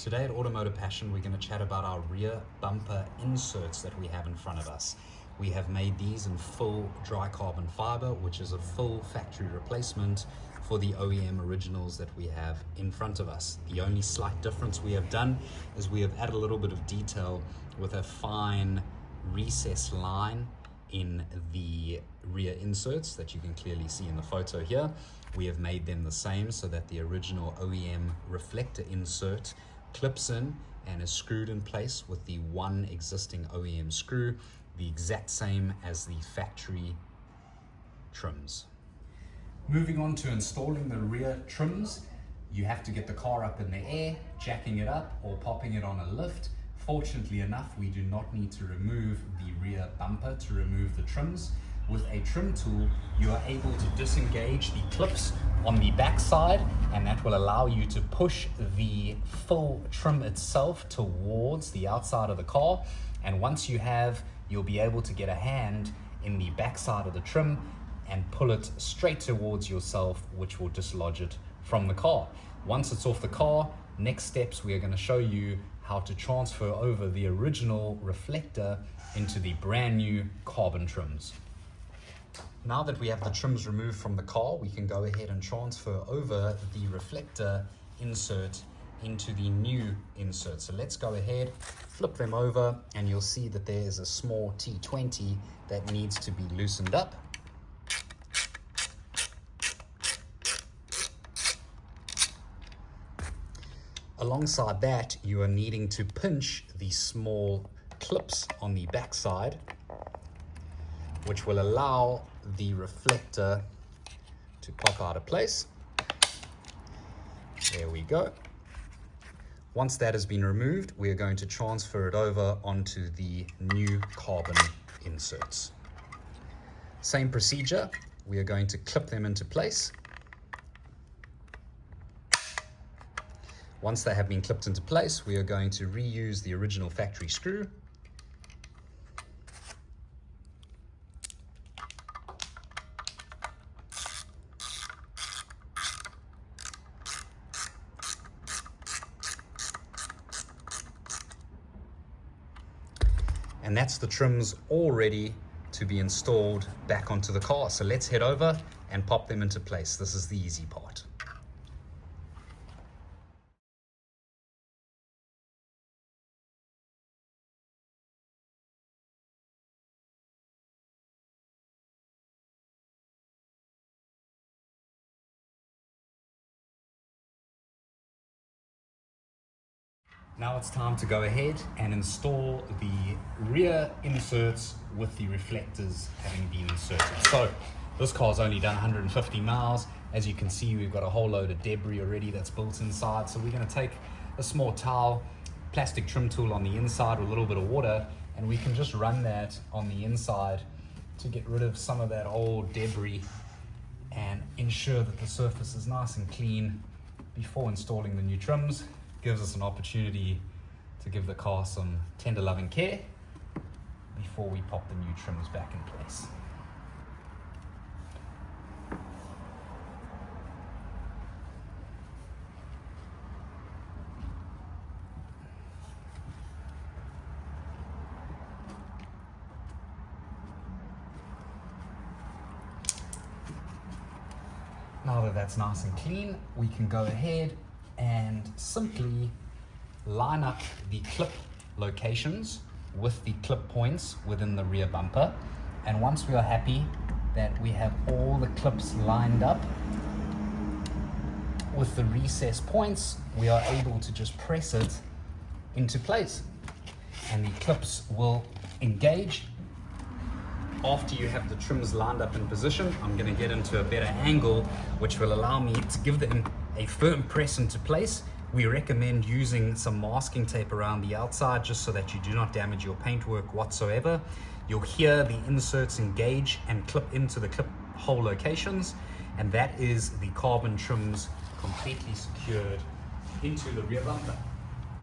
Today at Automotive Passion, we're going to chat about our rear bumper inserts that we have in front of us. We have made these in full dry carbon fiber, which is a full factory replacement for the OEM originals that we have in front of us. The only slight difference we have done is we have added a little bit of detail with a fine recessed line in the rear inserts that you can clearly see in the photo here. We have made them the same so that the original OEM reflector insert clips in and is screwed in place with the one existing OEM screw, the exact same as the factory trims. Moving on to installing the rear trims, you have to get the car up in the air, jacking it up or popping it on a lift. Fortunately enough, we do not need to remove the rear bumper to remove the trims. With a trim tool, you are able to disengage the clips on the back side, and that will allow you to push the full trim itself towards the outside of the car. And once you have, you'll be able to get a hand in the back side of the trim and pull it straight towards yourself, which will dislodge it from the car. Once it's off the car, next steps, we are going to show you how to transfer over the original reflector into the brand new carbon trims. Now that we have the trims removed from the car, we can go ahead and transfer over the reflector insert into the new insert. So let's go ahead, flip them over, and you'll see that there is a small T20 that needs to be loosened up. Alongside that, you are needing to pinch the small clips on the back side, which will allow the reflector to pop out of place. There we go. Once that has been removed, we are going to transfer it over onto the new carbon inserts. Same procedure, we are going to clip them into place. Once they have been clipped into place, we are going to reuse the original factory screw. And that's the trims all ready to be installed back onto the car. So let's head over and pop them into place. This is the easy part. Now it's time to go ahead and install the rear inserts with the reflectors having been inserted. So this car's only done 150 miles. As you can see, we've got a whole load of debris already that's built inside. So we're going to take a small towel, plastic trim tool on the inside with a little bit of water, and we can just run that on the inside to get rid of some of that old debris and ensure that the surface is nice and clean before installing the new trims. Gives us an opportunity to give the car some tender loving care before we pop the new trims back in place. Now that that's nice and clean, we can go ahead and simply line up the clip locations with the clip points within the rear bumper. And once we are happy that we have all the clips lined up with the recessed points, we are able to just press it into place and the clips will engage. After you have the trims lined up in position, I'm going to get into a better angle which will allow me to give them a firm press into place. We recommend using some masking tape around the outside just so that you do not damage your paintwork whatsoever. You'll hear the inserts engage and clip into the clip hole locations, and that is the carbon trims completely secured into the rear bumper.